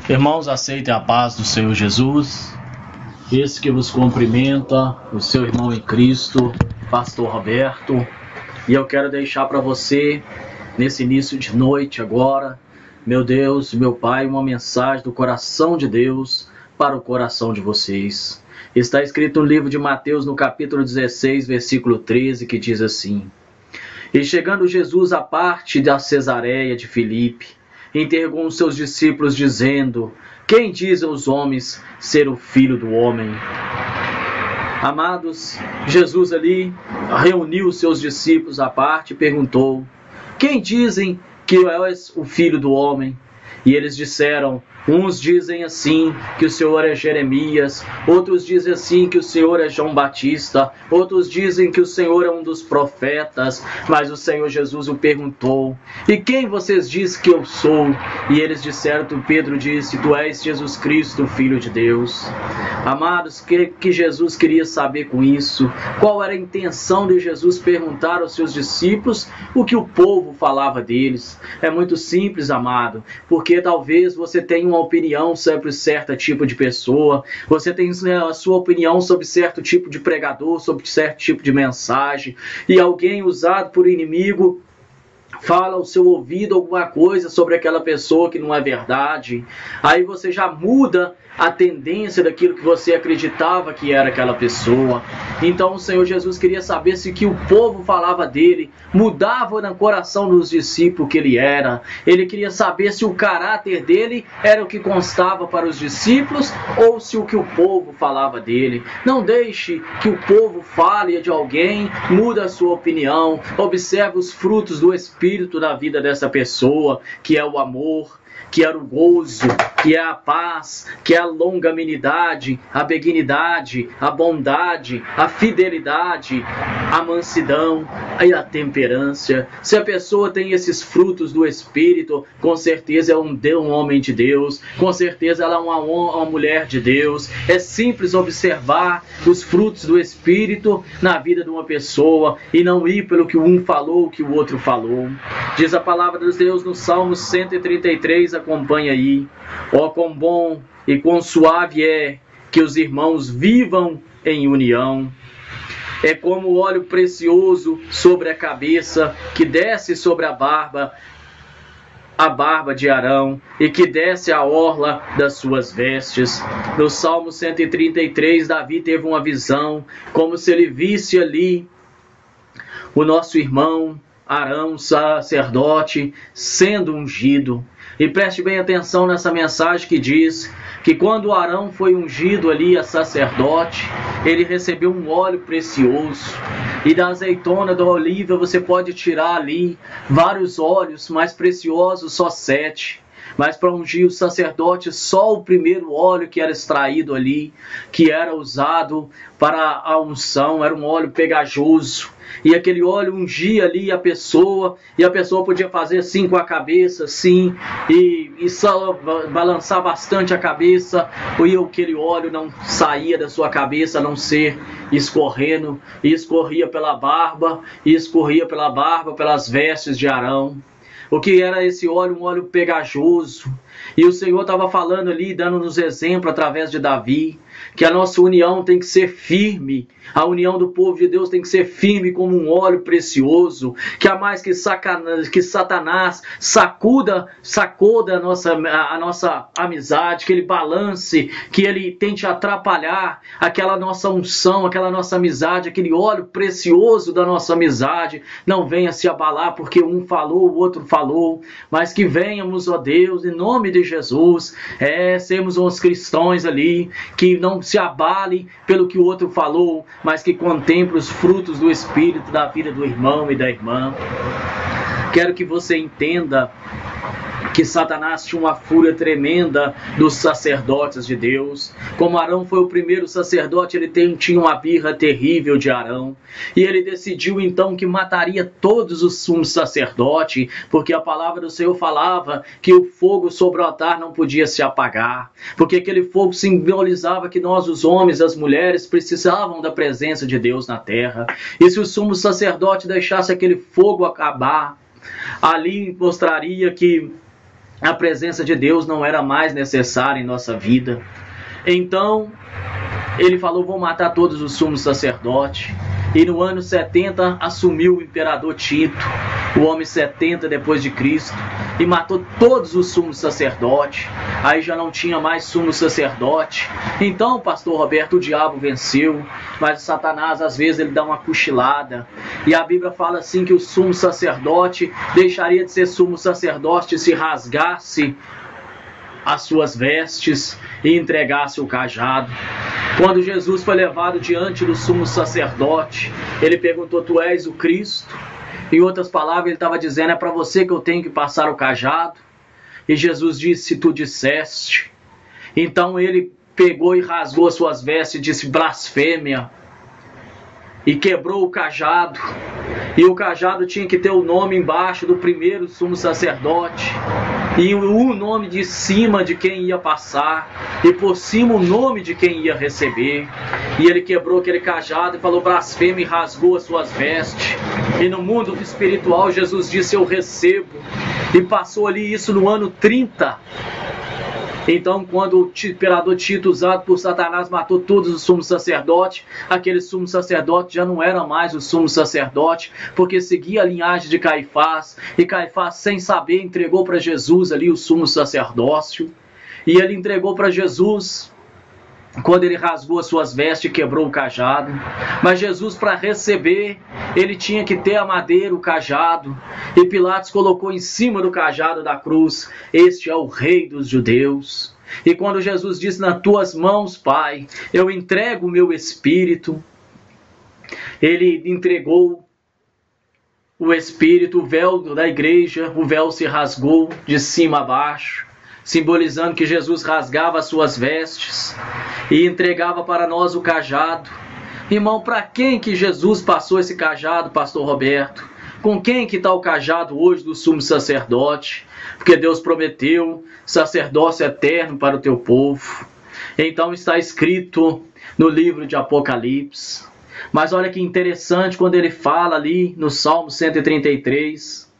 Irmãos, aceitem a paz do Senhor Jesus. Esse que vos cumprimenta, o seu irmão em Cristo, Pastor Roberto. E eu quero deixar para você, nesse início de noite agora, meu Deus, meu Pai, uma mensagem do coração de Deus para o coração de vocês. Está escrito no livro de Mateus, no capítulo 16, versículo 13, que diz assim: E chegando Jesus à parte da Cesareia de Filipe, interrogou os seus discípulos, dizendo: Quem dizem os homens ser o Filho do Homem? Amados, Jesus ali reuniu os seus discípulos à parte e perguntou: Quem dizem que és o Filho do Homem? E eles disseram: uns dizem assim que o Senhor é Jeremias, outros dizem assim que o Senhor é João Batista, outros dizem que o Senhor é um dos profetas. Mas o Senhor Jesus o perguntou: E quem vocês dizem que eu sou? E eles disseram, Pedro disse: Tu és Jesus Cristo, Filho de Deus. Amados, que Jesus queria saber com isso? Qual era a intenção de Jesus perguntar aos seus discípulos o que o povo falava deles? É muito simples, amado, porque talvez você tenha uma opinião sobre certo tipo de pessoa, você tem a sua opinião sobre certo tipo de pregador, sobre certo tipo de mensagem, e alguém usado por inimigo fala ao seu ouvido alguma coisa sobre aquela pessoa que não é verdade. Aí você já muda a tendência daquilo que você acreditava que era aquela pessoa. Então o Senhor Jesus queria saber se o que o povo falava dele mudava no coração dos discípulos que ele era. Ele queria saber se o caráter dele era o que constava para os discípulos ou se o que o povo falava dele. Não deixe que o povo fale de alguém, muda a sua opinião. Observe os frutos do Espírito na vida dessa pessoa, que é o amor, que é o gozo, que é a paz, que é a longanimidade, a benignidade, a bondade, a fidelidade, a mansidão e a temperança. Se a pessoa tem esses frutos do Espírito, com certeza é um homem de Deus, com certeza ela é uma mulher de Deus. É simples observar os frutos do Espírito na vida de uma pessoa e não ir pelo que um falou, o que o outro falou. Diz a palavra de Deus no Salmo 133, acompanha aí: Ó, quão bom e quão suave é que os irmãos vivam em união. É como óleo precioso sobre a cabeça, que desce sobre a barba de Arão, e que desce a orla das suas vestes. No Salmo 133, Davi teve uma visão, como se ele visse ali o nosso irmão Arão, sacerdote, sendo ungido. E preste bem atenção nessa mensagem que diz que quando Arão foi ungido ali a sacerdote, ele recebeu um óleo precioso. E da azeitona, da oliva, você pode tirar ali vários óleos mais preciosos, só 7. Mas para ungir o sacerdote, só o primeiro óleo que era extraído ali, que era usado para a unção, era um óleo pegajoso. E aquele óleo ungia ali a pessoa, e a pessoa podia fazer assim com a cabeça, assim, e só balançar bastante a cabeça, e aquele óleo não saía da sua cabeça, a não ser escorrendo, e escorria pela barba, pelas vestes de Arão. O que era esse óleo? Um óleo pegajoso. E o Senhor estava falando ali, dando-nos exemplo através de Davi, que a nossa união tem que ser firme. A união do povo de Deus tem que ser firme como um óleo precioso, que a mais que Satanás sacuda a nossa amizade, que ele balance, que ele tente atrapalhar aquela nossa unção, aquela nossa amizade, aquele óleo precioso da nossa amizade, não venha se abalar porque um falou, o outro falou, mas que venhamos, ó Deus, em nome de Jesus, sermos uns cristãos ali, que não se abale pelo que o outro falou, mas que contemple os frutos do Espírito da vida do irmão e da irmã. Quero que você entenda que Satanás tinha uma fúria tremenda dos sacerdotes de Deus. Como Arão foi o primeiro sacerdote, ele tinha uma birra terrível de Arão. E ele decidiu então que mataria todos os sumos sacerdotes, porque a palavra do Senhor falava que o fogo sobre o altar não podia se apagar. Porque aquele fogo simbolizava que nós, os homens, as mulheres, precisavam da presença de Deus na terra. E se o sumo sacerdote deixasse aquele fogo acabar, ali mostraria que a presença de Deus não era mais necessária em nossa vida. Então, ele falou, vou matar todos os sumos sacerdotes. E no ano 70 assumiu o imperador Tito, o homem 70 depois de Cristo, e matou todos os sumos sacerdotes. Aí já não tinha mais sumo sacerdote. Então, pastor Roberto, o diabo venceu, mas o Satanás às vezes ele dá uma cochilada. E a Bíblia fala assim que o sumo sacerdote deixaria de ser sumo sacerdote se rasgasse as suas vestes e entregasse o cajado. Quando Jesus foi levado diante do sumo sacerdote, ele perguntou, tu és o Cristo? Em outras palavras, ele estava dizendo, é para você que eu tenho que passar o cajado? E Jesus disse, se tu disseste. Então ele pegou e rasgou as suas vestes e disse, blasfêmia. E quebrou o cajado. E o cajado tinha que ter o nome embaixo do primeiro sumo sacerdote. E o nome de cima de quem ia passar. E por cima o nome de quem ia receber. E ele quebrou aquele cajado e falou blasfêmia e rasgou as suas vestes. E no mundo espiritual Jesus disse, eu recebo. E passou ali isso no ano 30. Então, quando o imperador Tito, usado por Satanás, matou todos os sumos sacerdotes, aquele sumo sacerdote já não era mais o sumo sacerdote, porque seguia a linhagem de Caifás, e Caifás, sem saber, entregou para Jesus ali o sumo sacerdócio, e ele entregou para Jesus quando ele rasgou as suas vestes e quebrou o cajado. Mas Jesus, para receber, ele tinha que ter a madeira, o cajado, e Pilatos colocou em cima do cajado da cruz, este é o rei dos judeus. E quando Jesus disse, nas tuas mãos, Pai, eu entrego o meu espírito, ele entregou o espírito, o véu da igreja, o véu se rasgou de cima a baixo, simbolizando que Jesus rasgava as suas vestes e entregava para nós o cajado. Irmão, para quem que Jesus passou esse cajado, pastor Roberto? Com quem que está o cajado hoje do sumo sacerdote? Porque Deus prometeu sacerdócio eterno para o teu povo. Então está escrito no livro de Apocalipse. Mas olha que interessante quando ele fala ali no Salmo 133,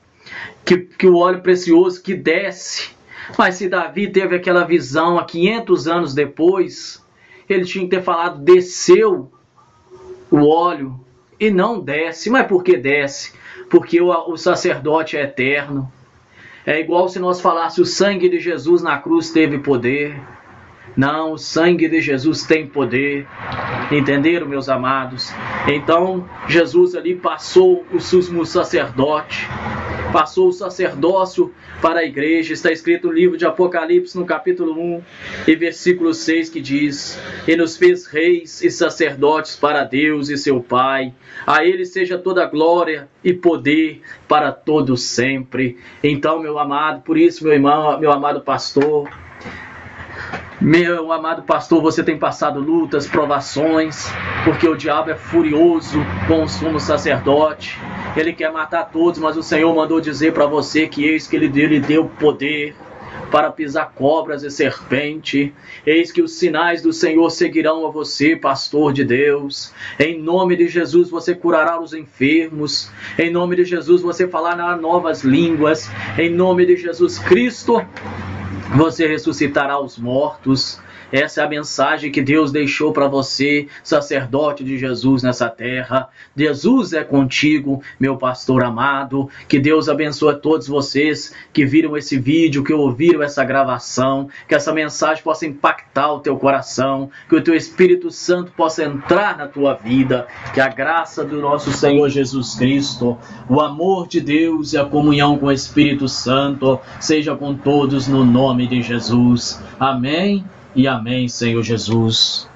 que o óleo precioso que desce. Mas se Davi teve aquela visão há 500 anos depois, ele tinha que ter falado, desceu o óleo e não desce. Mas por que desce? Porque o sacerdote é eterno. É igual se nós falássemos, o sangue de Jesus na cruz teve poder. Não, o sangue de Jesus tem poder. Entenderam, meus amados? Então, Jesus ali passou o sumo sacerdote, passou o sacerdócio para a igreja. Está escrito no livro de Apocalipse, no capítulo 1 e versículo 6, que diz, e nos fez reis e sacerdotes para Deus e seu Pai. A ele seja toda glória e poder para todos sempre. Então, meu amado, por isso, meu irmão, meu amado pastor, você tem passado lutas, provações, porque o diabo é furioso com o sumo sacerdote. Ele quer matar todos, mas o Senhor mandou dizer para você que eis que ele lhe deu poder para pisar cobras e serpente. Eis que os sinais do Senhor seguirão a você, pastor de Deus. Em nome de Jesus você curará os enfermos. Em nome de Jesus você falará novas línguas. Em nome de Jesus Cristo você ressuscitará os mortos. Essa é a mensagem que Deus deixou para você, sacerdote de Jesus nessa terra. Jesus é contigo, meu pastor amado. Que Deus abençoe a todos vocês que viram esse vídeo, que ouviram essa gravação. Que essa mensagem possa impactar o teu coração. Que o teu Espírito Santo possa entrar na tua vida. Que a graça do nosso Senhor Jesus Cristo, o amor de Deus e a comunhão com o Espírito Santo seja com todos no nome de Jesus. Amém. E amém, Senhor Jesus.